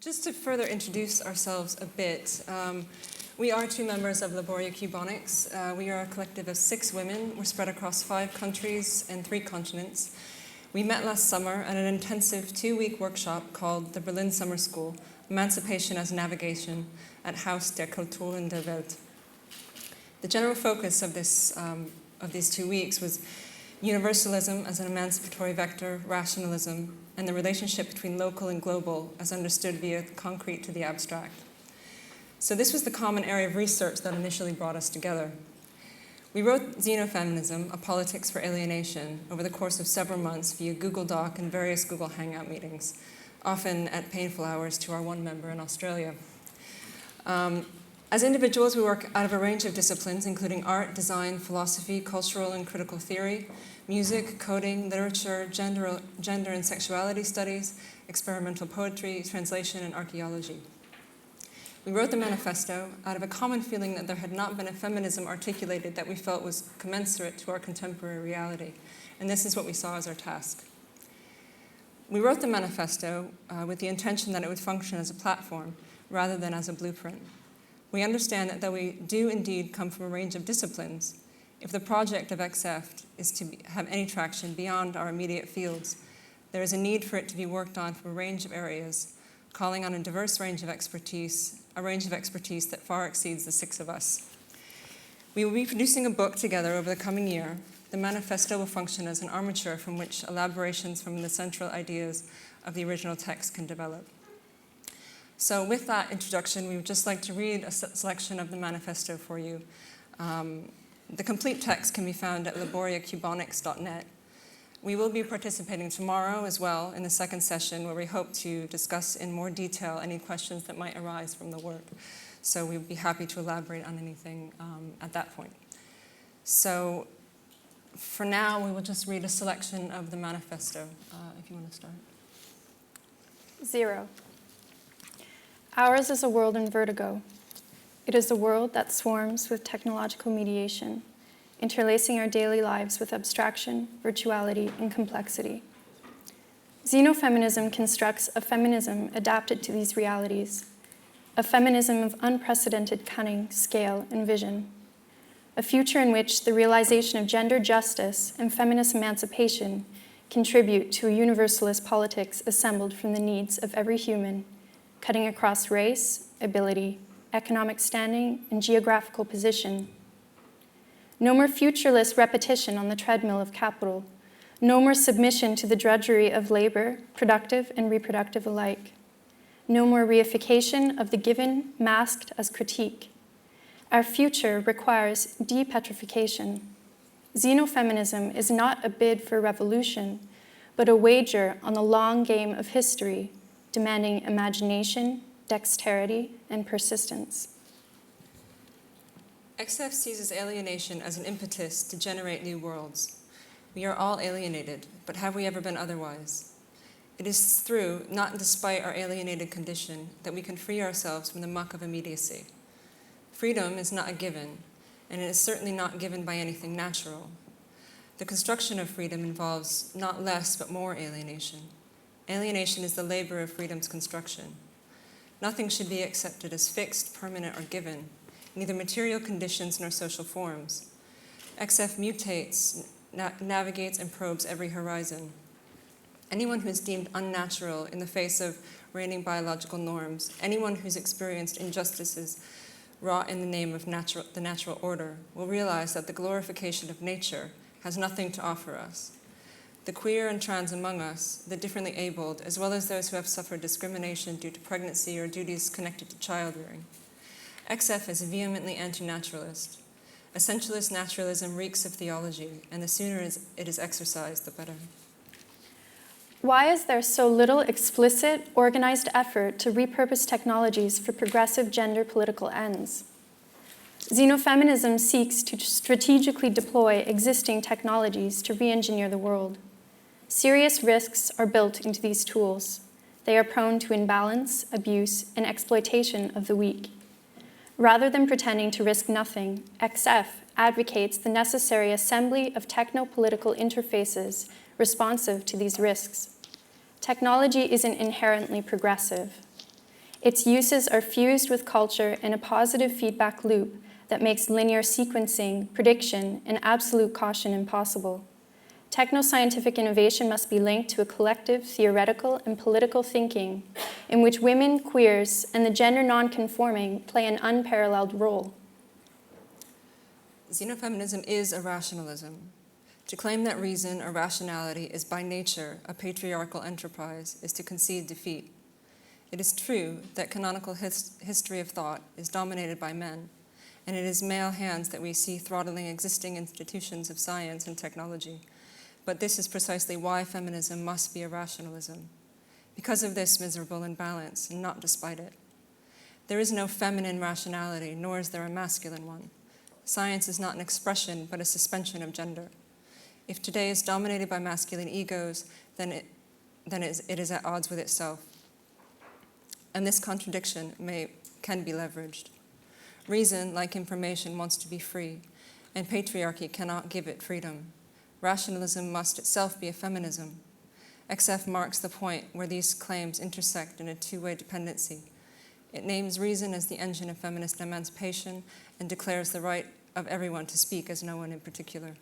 Just to further introduce ourselves a bit, we are two members of Laboria Cuboniks. We are a collective of 6 women. We're spread across 5 countries and 3 continents. We met last summer at an intensive 2-week workshop called the Berlin Summer School, Emancipation as Navigation at Haus der Kulturen der Welt. The general focus of these 2 weeks was universalism as an emancipatory vector, rationalism, and the relationship between local and global as understood via the concrete to the abstract. So this was the common area of research that initially brought us together. We wrote Xenofeminism, A Politics for Alienation, over the course of several months via Google Doc and various Google Hangout meetings, often at painful hours to our one member in Australia. As individuals, we work out of a range of disciplines, including art, design, philosophy, cultural and critical theory, music, coding, literature, gender and sexuality studies, experimental poetry, translation, and archaeology. We wrote the manifesto out of a common feeling that there had not been a feminism articulated that we felt was commensurate to our contemporary reality, and this is what we saw as our task. We wrote the manifesto with the intention that it would function as a platform rather than as a blueprint. We understand that though we do indeed come from a range of disciplines, if the project of XF is to have any traction beyond our immediate fields, there is a need for it to be worked on from a range of areas, calling on a diverse range of expertise, a range of expertise that far exceeds the 6 of us. We will be producing a book together over the coming year. The manifesto will function as an armature from which elaborations from the central ideas of the original text can develop. So with that introduction, we would just like to read a selection of the manifesto for you. The complete text can be found at laboriacuboniks.net. We will be participating tomorrow as well in the second session where we hope to discuss in more detail any questions that might arise from the work. So we'd be happy to elaborate on anything at that point. So for now, we will just read a selection of the manifesto, if you want to start. 0. Ours is a world in vertigo. It is a world that swarms with technological mediation, interlacing our daily lives with abstraction, virtuality, and complexity. Xenofeminism constructs a feminism adapted to these realities, a feminism of unprecedented cunning, scale, and vision, a future in which the realization of gender justice and feminist emancipation contribute to a universalist politics assembled from the needs of every human, cutting across race, ability, economic standing, and geographical position. No more futureless repetition on the treadmill of capital. No more submission to the drudgery of labor, productive and reproductive alike. No more reification of the given masked as critique. Our future requires depetrification. Xenofeminism is not a bid for revolution, but a wager on the long game of history, demanding imagination, dexterity, and persistence. XF seizes alienation as an impetus to generate new worlds. We are all alienated, but have we ever been otherwise? It is through, not despite our alienated condition, that we can free ourselves from the muck of immediacy. Freedom is not a given, and it is certainly not given by anything natural. The construction of freedom involves not less but more alienation. Alienation is the labor of freedom's construction. Nothing should be accepted as fixed, permanent, or given, neither material conditions nor social forms. XF mutates, navigates, and probes every horizon. Anyone who is deemed unnatural in the face of reigning biological norms, anyone who's experienced injustices wrought in the name of the natural order, will realize that the glorification of nature has nothing to offer us. The queer and trans among us, the differently abled, as well as those who have suffered discrimination due to pregnancy or duties connected to childrearing. XF is vehemently anti-naturalist. Essentialist naturalism reeks of theology, and the sooner it is exercised, the better. Why is there so little explicit, organized effort to repurpose technologies for progressive gender political ends? Xenofeminism seeks to strategically deploy existing technologies to re-engineer the world. Serious risks are built into these tools. They are prone to imbalance, abuse, and exploitation of the weak. Rather than pretending to risk nothing, XF advocates the necessary assembly of techno-political interfaces responsive to these risks. Technology isn't inherently progressive. Its uses are fused with culture in a positive feedback loop that makes linear sequencing, prediction, and absolute caution impossible. Technoscientific innovation must be linked to a collective theoretical and political thinking in which women, queers, and the gender non-conforming play an unparalleled role. Xenofeminism is a rationalism. To claim that reason or rationality is by nature a patriarchal enterprise is to concede defeat. It is true that canonical history of thought is dominated by men, and it is male hands that we see throttling existing institutions of science and technology. But this is precisely why feminism must be a rationalism. Because of this miserable imbalance, and not despite it. There is no feminine rationality, nor is there a masculine one. Science is not an expression, but a suspension of gender. If today is dominated by masculine egos, then it is at odds with itself. And this contradiction can be leveraged. Reason, like information, wants to be free, and patriarchy cannot give it freedom. Rationalism must itself be a feminism. XF marks the point where these claims intersect in a two-way dependency. It names reason as the engine of feminist emancipation and declares the right of everyone to speak as no one in particular.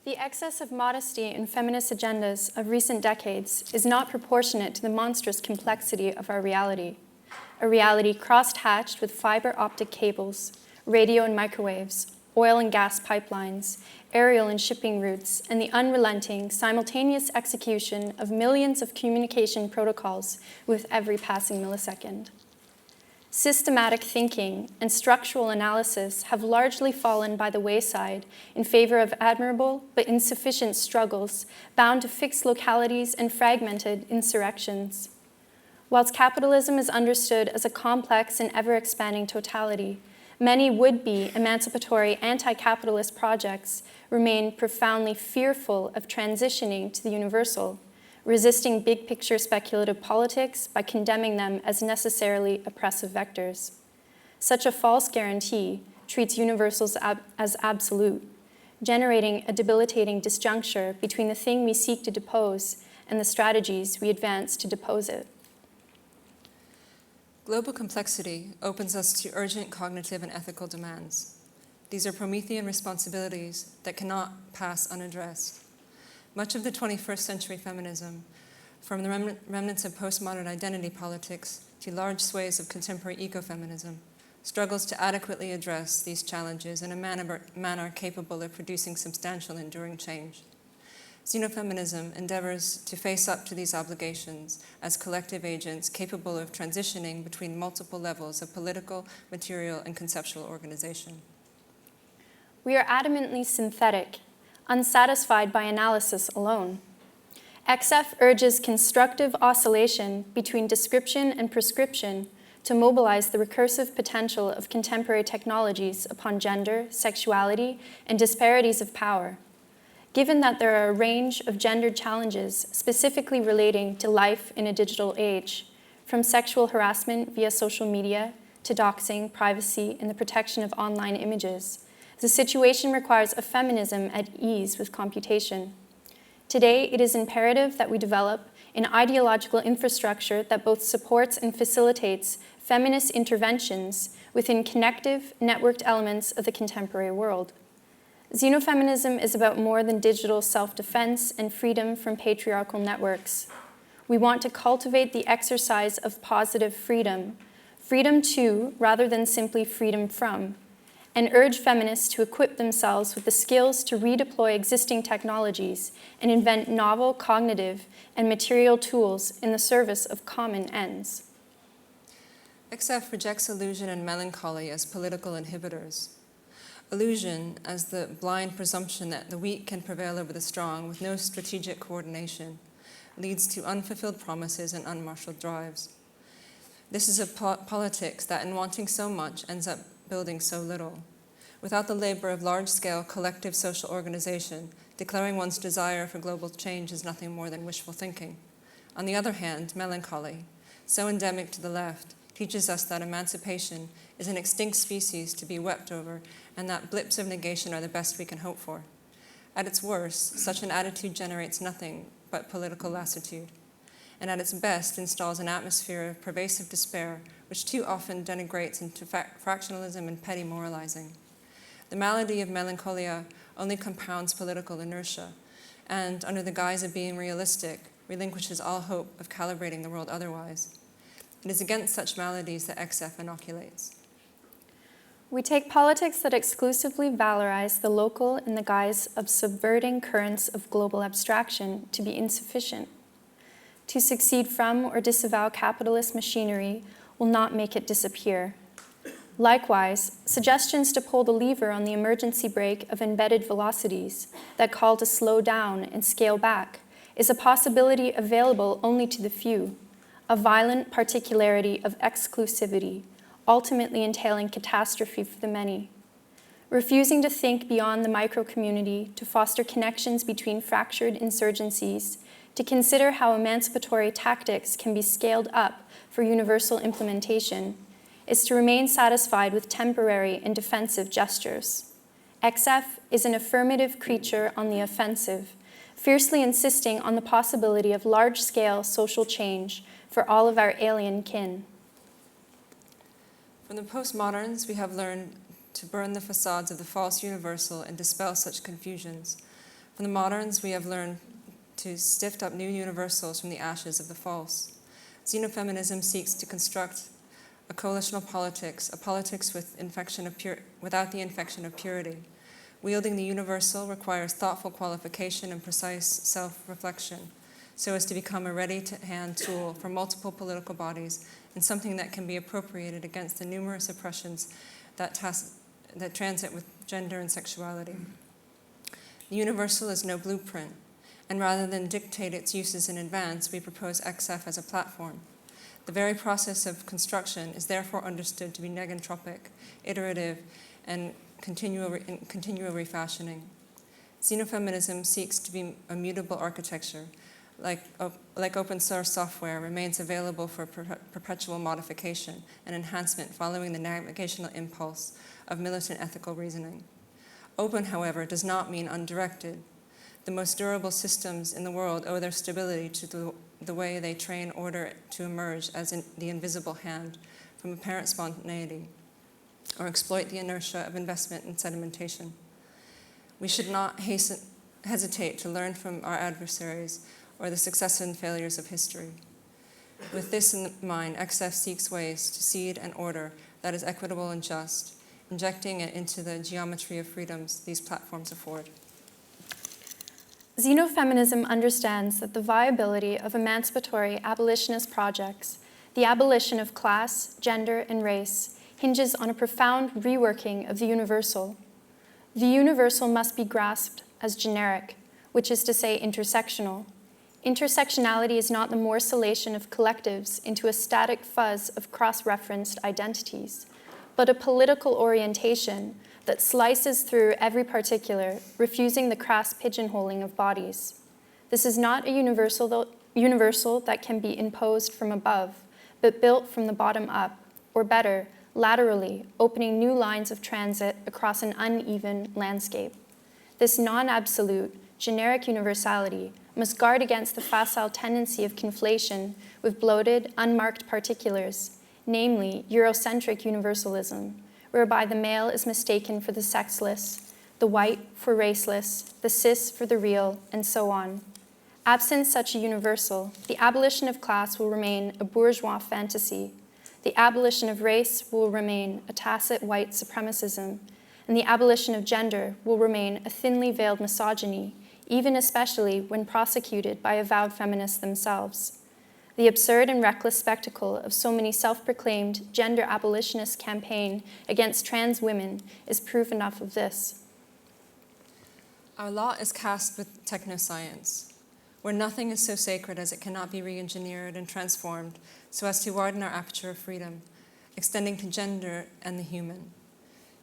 The excess of modesty in feminist agendas of recent decades is not proportionate to the monstrous complexity of our reality, a reality cross-hatched with fiber optic cables, radio and microwaves, oil and gas pipelines, aerial and shipping routes, and the unrelenting, simultaneous execution of millions of communication protocols with every passing millisecond. Systematic thinking and structural analysis have largely fallen by the wayside in favor of admirable but insufficient struggles bound to fixed localities and fragmented insurrections. Whilst capitalism is understood as a complex and ever-expanding totality, many would-be emancipatory anti-capitalist projects remain profoundly fearful of transitioning to the universal, resisting big-picture speculative politics by condemning them as necessarily oppressive vectors. Such a false guarantee treats universals as absolute, generating a debilitating disjuncture between the thing we seek to depose and the strategies we advance to depose it. Global complexity opens us to urgent cognitive and ethical demands. These are Promethean responsibilities that cannot pass unaddressed. Much of the 21st century feminism, from the remnants of postmodern identity politics to large swathes of contemporary ecofeminism, struggles to adequately address these challenges in a manner capable of producing substantial, enduring change. Xenofeminism endeavors to face up to these obligations as collective agents capable of transitioning between multiple levels of political, material, and conceptual organization. We are adamantly synthetic, unsatisfied by analysis alone. XF urges constructive oscillation between description and prescription to mobilize the recursive potential of contemporary technologies upon gender, sexuality, and disparities of power. Given that there are a range of gendered challenges specifically relating to life in a digital age, from sexual harassment via social media to doxing, privacy, and the protection of online images, the situation requires a feminism at ease with computation. Today, it is imperative that we develop an ideological infrastructure that both supports and facilitates feminist interventions within connective, networked elements of the contemporary world. Xenofeminism is about more than digital self-defense and freedom from patriarchal networks. We want to cultivate the exercise of positive freedom, freedom to rather than simply freedom from, and urge feminists to equip themselves with the skills to redeploy existing technologies and invent novel cognitive and material tools in the service of common ends. XF rejects illusion and melancholy as political inhibitors. Illusion as the blind presumption that the weak can prevail over the strong with no strategic coordination leads to unfulfilled promises and unmarshaled drives. This is a politics that, in wanting so much, ends up building so little. Without the labor of large-scale collective social organization, declaring one's desire for global change is nothing more than wishful thinking. On the other hand, melancholy, so endemic to the left, teaches us that emancipation is an extinct species to be wept over, and that blips of negation are the best we can hope for. At its worst, such an attitude generates nothing but political lassitude. and at its best installs an atmosphere of pervasive despair, which too often denigrates into fractionalism and petty moralizing. The malady of melancholia only compounds political inertia, and, under the guise of being realistic, relinquishes all hope of calibrating the world otherwise. It is against such maladies that XF inoculates. We take politics that exclusively valorize the local in the guise of subverting currents of global abstraction to be insufficient. To succeed from or disavow capitalist machinery will not make it disappear. Likewise, suggestions to pull the lever on the emergency brake of embedded velocities that call to slow down and scale back is a possibility available only to the few, a violent particularity of exclusivity, ultimately entailing catastrophe for the many. Refusing to think beyond the micro-community, to foster connections between fractured insurgencies, to consider how emancipatory tactics can be scaled up for universal implementation, is to remain satisfied with temporary and defensive gestures. XF is an affirmative creature on the offensive, fiercely insisting on the possibility of large-scale social change for all of our alien kin. From the postmoderns, we have learned to burn the facades of the false universal and dispel such confusions. From the moderns, we have learned to stiff up new universals from the ashes of the false. Xenofeminism seeks to construct a coalitional politics, a politics without the infection of purity. Wielding the universal requires thoughtful qualification and precise self-reflection, so as to become a ready-to-hand tool for multiple political bodies and something that can be appropriated against the numerous oppressions that transit with gender and sexuality. The universal is no blueprint, and rather than dictate its uses in advance, we propose XF as a platform. The very process of construction is therefore understood to be negentropic, iterative, and continual refashioning. Xenofeminism seeks to be a mutable architecture, like open source software, remains available for perpetual modification and enhancement following the navigational impulse of militant ethical reasoning. Open, however, does not mean undirected. The most durable systems in the world owe their stability to the way they train order to emerge as the invisible hand from apparent spontaneity, or exploit the inertia of investment and sedimentation. We should not hesitate to learn from our adversaries or the successes and failures of history. With this in mind, XF seeks ways to seed an order that is equitable and just, injecting it into the geometry of freedoms these platforms afford. Xenofeminism understands that the viability of emancipatory abolitionist projects, the abolition of class, gender, and race, hinges on a profound reworking of the universal. The universal must be grasped as generic, which is to say intersectional. Intersectionality is not the morcellation of collectives into a static fuzz of cross-referenced identities, but a political orientation that slices through every particular, refusing the crass pigeonholing of bodies. This is not a universal that can be imposed from above, but built from the bottom up, or better, laterally, opening new lines of transit across an uneven landscape. This non-absolute, generic universality must guard against the facile tendency of conflation with bloated, unmarked particulars, namely Eurocentric universalism, whereby the male is mistaken for the sexless, the white for raceless, the cis for the real, and so on. Absent such a universal, the abolition of class will remain a bourgeois fantasy, the abolition of race will remain a tacit white supremacism, and the abolition of gender will remain a thinly veiled misogyny, even especially when prosecuted by avowed feminists themselves. The absurd and reckless spectacle of so many self-proclaimed gender abolitionists' campaign against trans women is proof enough of this. Our lot is cast with technoscience, where nothing is so sacred as it cannot be re-engineered and transformed so as to widen our aperture of freedom, extending to gender and the human.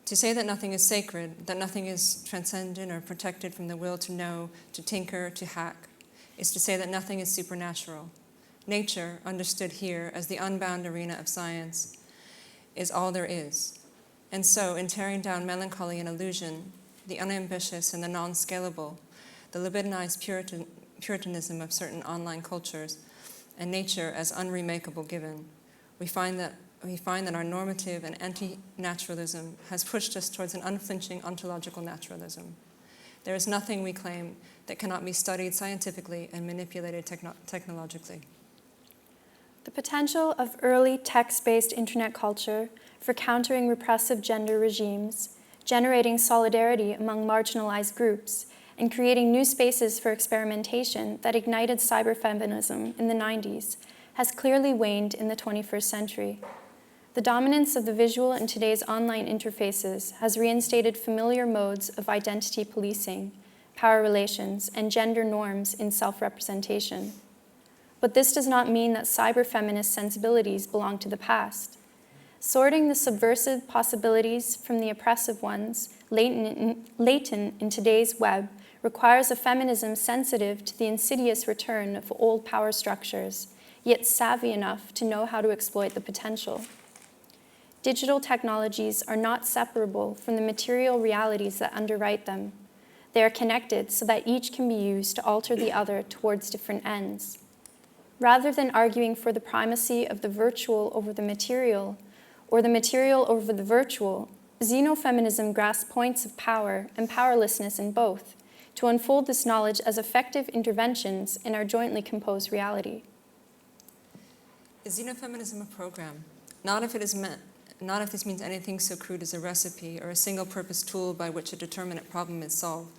To say that nothing is sacred, that nothing is transcendent or protected from the will to know, to tinker, to hack, is to say that nothing is supernatural. Nature, understood here as the unbound arena of science, is all there is. And so, in tearing down melancholy and illusion, the unambitious and the non-scalable, the libidinized puritanism of certain online cultures, and nature as unremakeable given, we find that our normative and anti-naturalism has pushed us towards an unflinching ontological naturalism. There is nothing, we claim, that cannot be studied scientifically and manipulated technologically. The potential of early text-based internet culture for countering repressive gender regimes, generating solidarity among marginalized groups, and creating new spaces for experimentation that ignited cyberfeminism in the 90s has clearly waned in the 21st century. The dominance of the visual in today's online interfaces has reinstated familiar modes of identity policing, power relations, and gender norms in self-representation. But this does not mean that cyber-feminist sensibilities belong to the past. Sorting the subversive possibilities from the oppressive ones latent in today's web requires a feminism sensitive to the insidious return of old power structures, yet savvy enough to know how to exploit the potential. Digital technologies are not separable from the material realities that underwrite them. They are connected so that each can be used to alter the other towards different ends. Rather than arguing for the primacy of the virtual over the material, or the material over the virtual, xenofeminism grasps points of power and powerlessness in both, to unfold this knowledge as effective interventions in our jointly composed reality. Is xenofeminism a program? Not if this means anything so crude as a recipe or a single-purpose tool by which a determinate problem is solved.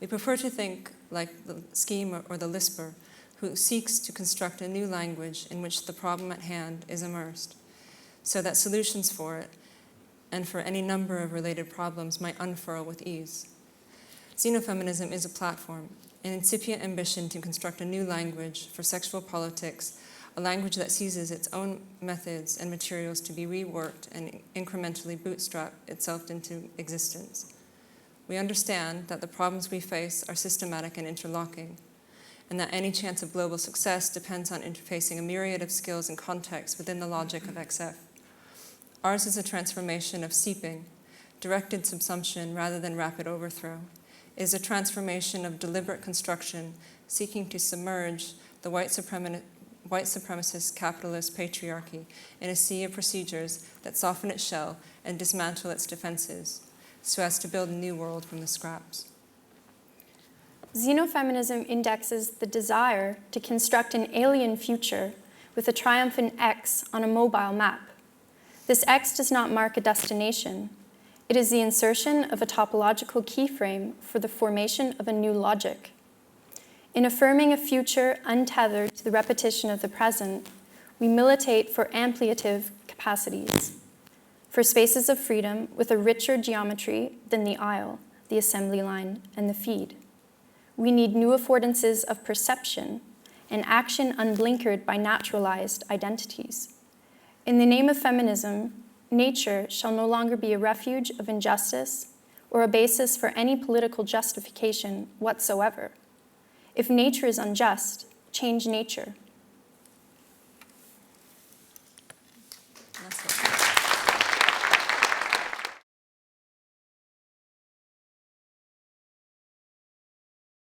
We prefer to think like the schemer or the lisper, who seeks to construct a new language in which the problem at hand is immersed, so that solutions for it, and for any number of related problems, might unfurl with ease. Xenofeminism is a platform, an incipient ambition to construct a new language for sexual politics, a language that seizes its own methods and materials to be reworked and incrementally bootstrap itself into existence. We understand that the problems we face are systematic and interlocking, and that any chance of global success depends on interfacing a myriad of skills and contexts within the logic of XF. Ours is a transformation of seeping, directed subsumption rather than rapid overthrow. It is a transformation of deliberate construction, seeking to submerge the white supremacist capitalist patriarchy in a sea of procedures that soften its shell and dismantle its defenses, so as to build a new world from the scraps. Xenofeminism indexes the desire to construct an alien future with a triumphant X on a mobile map. This X does not mark a destination. It is the insertion of a topological keyframe for the formation of a new logic. In affirming a future untethered to the repetition of the present, we militate for ampliative capacities, for spaces of freedom with a richer geometry than the aisle, the assembly line, and the feed. We need new affordances of perception and action unblinkered by naturalized identities. In the name of feminism, nature shall no longer be a refuge of injustice or a basis for any political justification whatsoever. If nature is unjust, change nature. That's it.